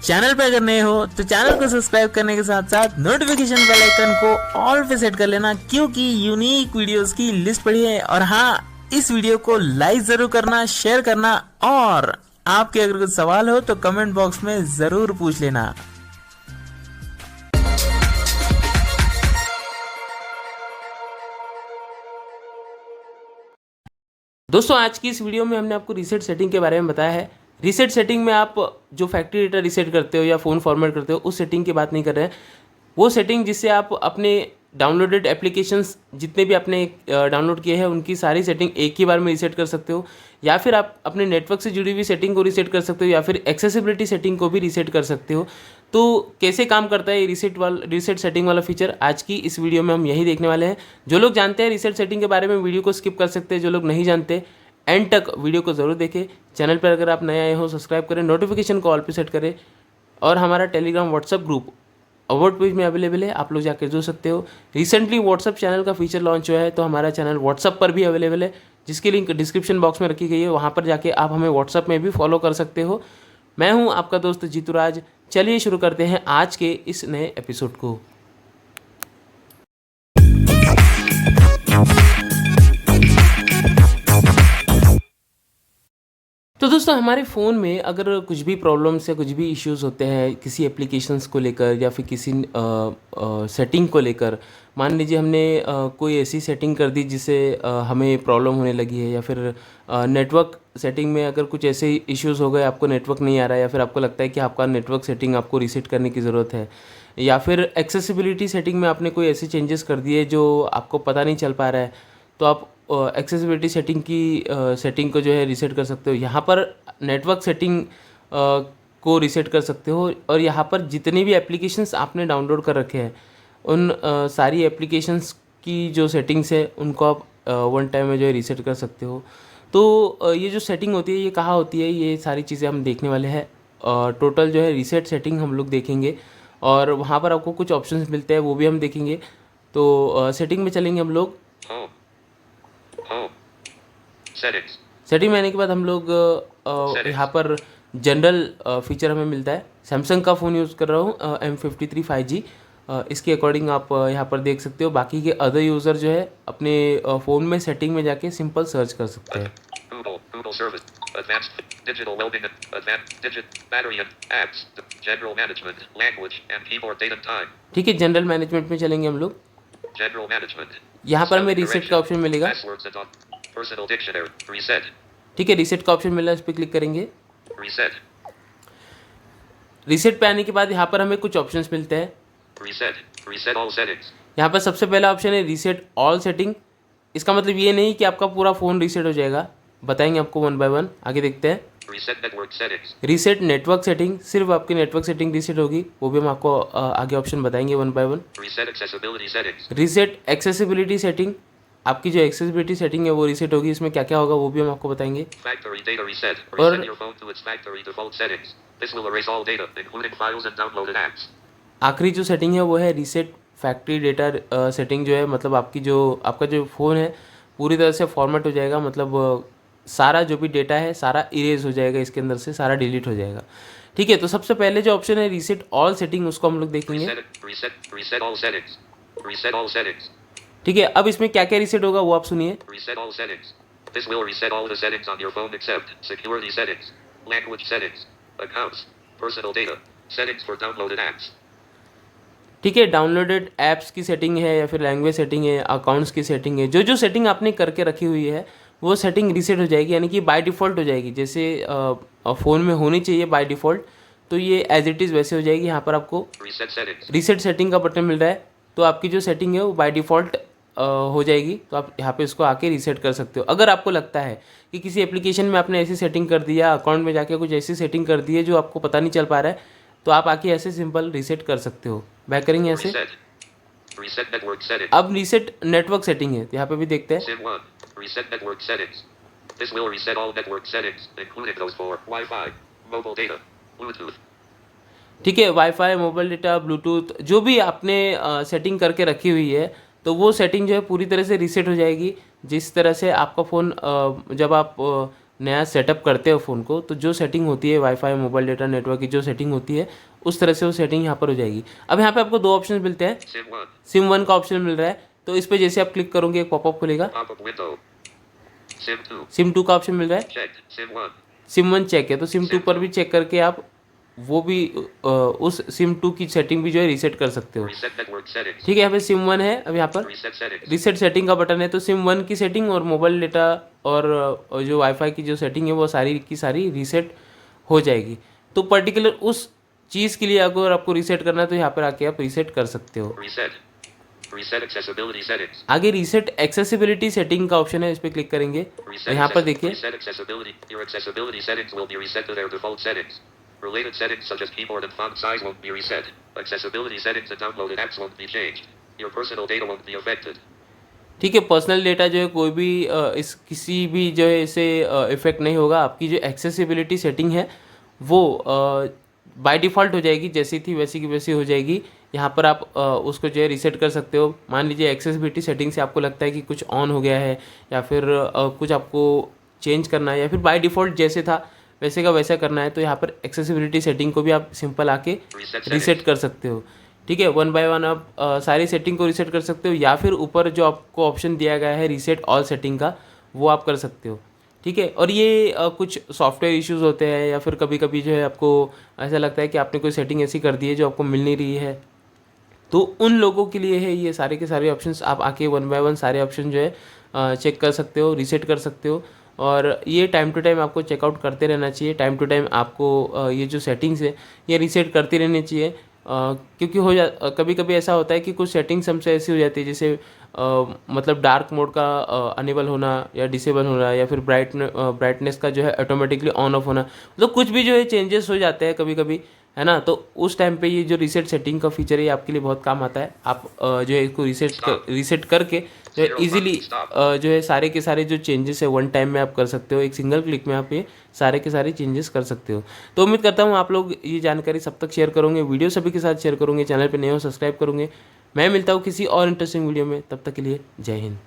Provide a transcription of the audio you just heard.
Channel पे अगर नए हो तो चैनल को सब्सक्राइब करने के साथ साथ नोटिफिकेशन बेल आइकन को ऑल पे सेट कर लेना, क्योंकि यूनिक वीडियोस की लिस्ट पड़ी है। और हाँ, इस वीडियो को लाइक जरूर करना, शेयर करना, और आपके अगर कुछ सवाल हो तो कमेंट बॉक्स में जरूर पूछ लेना। दोस्तों, आज की इस वीडियो में हमने आपको रीसेट सेटिंग के बारे में बताया है। रीसेट सेटिंग में आप जो फैक्ट्री डेटा रीसेट करते हो या फ़ोन फॉर्मेट करते हो, उस सेटिंग की बात नहीं कर रहे हैं। वो सेटिंग जिससे आप अपने डाउनलोडेड एप्लीकेशंस जितने भी आपने डाउनलोड किए हैं उनकी सारी सेटिंग एक ही बार में रीसेट कर सकते हो, या फिर आप अपने नेटवर्क से जुड़ी हुई सेटिंग को रीसेट कर सकते हो, या फिर एक्सेसिबिलिटी सेटिंग को भी रीसेट कर सकते हो। तो कैसे काम करता है ये रीसेट सेटिंग वाला फीचर, आज की इस वीडियो में हम यही देखने वाले हैं। जो लोग जानते हैं रीसेट सेटिंग के बारे में वीडियो को स्किप कर सकते हैं, जो लोग नहीं जानते एंड तक वीडियो को ज़रूर देखें। चैनल पर अगर आप नए आए हो सब्सक्राइब करें, नोटिफिकेशन को ऑल पे सेट करें, और हमारा Telegram WhatsApp group award page में अवेलेबल है, आप लोग जाकर जुड़ सकते हो। रिसेंटली व्हाट्सअप चैनल का फीचर लॉन्च हुआ है, तो हमारा चैनल व्हाट्सअप पर भी अवेलेबल है, जिसकी लिंक डिस्क्रिप्शन बॉक्स में रखी गई है। वहाँ पर जाके आप हमें व्हाट्सअप में भी फॉलो कर सकते हो। मैं हूँ आपका दोस्त जीतूराज। चलिए शुरू करते हैं आज के इस नए एपिसोड को। तो दोस्तों, हमारे फ़ोन में अगर कुछ भी प्रॉब्लम्स या कुछ भी इश्यूज़ होते हैं किसी एप्लीकेशंस को लेकर या फिर किसी सेटिंग को लेकर, मान लीजिए हमने कोई ऐसी सेटिंग कर दी जिससे हमें प्रॉब्लम होने लगी है, या फिर नेटवर्क सेटिंग में अगर कुछ ऐसे इश्यूज़ हो गए, आपको नेटवर्क नहीं आ रहा है, या फिर आपको लगता है कि आपका नेटवर्क सेटिंग आपको रीसेट करने की ज़रूरत है, या फिर एक्सेसिबिलिटी सेटिंग में आपने कोई ऐसे चेंजेस कर दिए जो आपको पता नहीं चल पा रहा है, तो आप एक्सेसिबिलिटी सेटिंग की सेटिंग को जो है रीसेट कर सकते हो। यहाँ पर नेटवर्क सेटिंग को रीसेट कर सकते हो, और यहाँ पर जितने भी एप्लीकेशंस आपने डाउनलोड कर रखे हैं उन सारी एप्लीकेशंस की जो सेटिंग्स है उनको आप वन टाइम में जो है रीसेट कर सकते हो। तो ये जो सेटिंग होती है ये कहाँ होती है, ये सारी चीज़ें हम देखने वाले हैं। टोटल जो है रीसेट सेटिंग हम लोग देखेंगे, और वहाँ पर आपको कुछ ऑप्शंस मिलते हैं, वो भी हम देखेंगे। तो सेटिंग में चलेंगे हम लोग। सेटिंग में आने के बाद हम लोग यहाँ पर जनरल फीचर हमें मिलता है। सैमसंग का फ़ोन यूज़ कर रहा हूँ, M53 5G। इसके अकॉर्डिंग आप यहाँ पर देख सकते हो। बाकी के अदर यूज़र जो है अपने फ़ोन में सेटिंग में जाके सिंपल सर्च कर सकते हैं। ठीक है, जनरल मैनेजमेंट में चलेंगे हम लोग। यहाँ पर हमें रीसेट का ऑप्शन मिलेगा। ठीक है, रीसेट का ऑप्शन मिला है, इस पर क्लिक करेंगे। रीसेट पे आने के बाद यहाँ पर हमें कुछ ऑप्शंस मिलते हैं। यहाँ पर सबसे पहला ऑप्शन है रीसेट ऑल सेटिंग। इसका मतलब ये नहीं कि आपका पूरा फ़ोन रीसेट हो जाएगा, बताएंगे आपको वन बाय वन। आगे देखते हैं। रीसेट नेटवर्क सेटिंग, सिर्फ आपकी नेटवर्क सेटिंग रीसेट होगी, वो भी हम आपको आगे ऑप्शन बताएंगे one by one. Reset accessibility setting, आपकी जो एक्सेसिबिलिटी सेटिंग है वो रीसेट होगी, इसमें क्या क्या होगा वो भी हम आपको बताएंगे। और आखिरी जो सेटिंग है वो है रीसेट फैक्ट्री डेटा सेटिंग, जो है मतलब आपका जो फ़ोन है पूरी तरह से फॉर्मेट हो जाएगा, मतलब सारा जो भी डेटा है सारा इरेज हो जाएगा, इसके अंदर से सारा डिलीट हो जाएगा। ठीक है, तो सबसे पहले जो ऑप्शन है रीसेट ऑल सेटिंग, उसको हम लोग देखेंगे। ठीक है, अब इसमें क्या क्या रीसेट होगा वो आप सुनिए। ठीक है, डाउनलोडेड ऐप्स की सेटिंग है, या फिर लैंग्वेज सेटिंग है, अकाउंट्स की सेटिंग है, जो सेटिंग आपने करके रखी हुई है वो सेटिंग रीसेट हो जाएगी, यानी कि बाय डिफ़ॉल्ट हो जाएगी। जैसे फ़ोन में होनी चाहिए बाय डिफ़ॉल्ट, तो ये एज इट इज़ वैसे हो जाएगी। यहाँ पर आपको रीसेट सेटिंग का बटन मिल रहा है, तो आपकी जो सेटिंग है वो बाय डिफ़ॉल्ट हो जाएगी। तो आप यहाँ पे इसको आके रीसेट कर सकते हो। अगर आपको लगता है कि किसी एप्लीकेशन में आपने ऐसी सेटिंग कर दिया, अकाउंट में जाके कुछ ऐसी सेटिंग कर दी है जो आपको पता नहीं चल पा रहा है, तो आप आके ऐसे सिंपल रीसेट कर सकते हो। बैक करेंगे ऐसे। अब रीसेट नेटवर्क सेटिंग है, यहाँ पे भी देखते हैं। ठीक है, वाईफाई, मोबाइल डेटा, ब्लूटूथ, जो भी आपने सेटिंग करके रखी हुई है, तो वो सेटिंग जो है पूरी तरह से रीसेट हो जाएगी। जिस तरह से आपका फ़ोन जब आप नया सेटअप करते हो फ़ोन को, तो जो सेटिंग होती है वाईफाई, मोबाइल डेटा, नेटवर्क की जो सेटिंग होती है, उस तरह से वो सेटिंग यहाँ पर हो जाएगी। अब यहाँ पे आपको 2 ऑप्शन मिलते हैं। सिम 1 का ऑप्शन मिल रहा है, तो इस पे जैसे आप क्लिक करोगे एक पॉपअप खुलेगा। सिम 2 का ऑप्शन मिल रहा है, सिम 1 चेक है, तो सिम 2 पर भी चेक करके आप वो भी उस सिम 2 की सेटिंग भी जो है रीसेट कर सकते हो। ठीक है, यहाँ पे सिम 1 है, अब यहाँ पर रीसेट सेटिंग का बटन है, तो सिम 1 की सेटिंग और मोबाइल डेटा और जो वाईफाई की जो सेटिंग है वो सारी की सारी रीसेट हो जाएगी। तो पर्टिकुलर उस चीज़ के लिए अगर आपको रीसेट करना है तो यहाँ पर आके आप रीसेट कर सकते हो। आगे रीसेट एक्सेसिबिलिटी सेटिंग का ऑप्शन है, इस पर क्लिक करेंगे तो यहाँ पर देखिए Related settings such as keyboard and font size won't be reset. Accessibility settings and downloaded apps won't be changed. Your personal data won't be affected. ठीक है, पर्सनल डेटा जो है कोई भी इस किसी भी जो है इसे इफेक्ट नहीं होगा। आपकी जो एक्सेसिबिलिटी सेटिंग है वो बाय डिफ़ॉल्ट हो जाएगी, जैसी थी वैसी की वैसी हो जाएगी। यहाँ पर आप उसको जो है रीसेट कर सकते हो। मान लीजिए एक्सेसिबिलिटी सेटिंग से आपको लगता है कि कुछ ऑन हो गया है या फिर कुछ आपको चेंज करना है या फिर बाय डिफ़ॉल्ट जैसे था वैसे का वैसा करना है, तो यहाँ पर एक्सेसिबिलिटी सेटिंग को भी आप सिंपल आके रीसेट कर सकते हो। ठीक है, 1 बाय 1 आप सारी सेटिंग को रीसेट कर सकते हो या फिर ऊपर जो आपको ऑप्शन दिया गया है रीसेट ऑल सेटिंग का, वो आप कर सकते हो। ठीक है, और ये कुछ सॉफ्टवेयर इश्यूज़ होते हैं या फिर कभी कभी जो है आपको ऐसा लगता है कि आपने कोई सेटिंग ऐसी कर दी है जो आपको मिल नहीं रही है, तो उन लोगों के लिए है ये सारे के सारे ऑप्शंस। आप आके 1 बाय 1 सारे ऑप्शन जो है चेक कर सकते हो, रीसेट कर सकते हो। और ये टाइम टू टाइम आपको चेकआउट करते रहना चाहिए। टाइम टू टाइम आपको ये जो सेटिंग्स है ये रीसेट करती रहनी चाहिए, क्योंकि कभी कभी ऐसा होता है कि कुछ सेटिंग्स हमसे ऐसी हो जाती है, जैसे मतलब डार्क मोड का अनेबल होना या डिसेबल होना या फिर ब्राइटनेस का जो है ऑटोमेटिकली ऑन ऑफ होना, मतलब कुछ भी जो है चेंजेस हो जाते हैं कभी कभी, है ना। तो उस टाइम पे ये जो रीसेट सेटिंग का फीचर है ये आपके लिए बहुत काम आता है। आप जो है इसको रीसेट करके जो है ईजिली जो है सारे के सारे जो चेंजेस है 1 टाइम में आप कर सकते हो। एक सिंगल क्लिक में आप ये सारे के सारे चेंजेस कर सकते हो। तो उम्मीद करता हूँ आप लोग ये जानकारी सब तक शेयर करोगे, वीडियो सभी के साथ शेयर करोगे, चैनल पर नए हो सब्सक्राइब करोगे। मैं मिलता हूँ किसी और इंटरेस्टिंग वीडियो में, तब तक के लिए जय हिंद।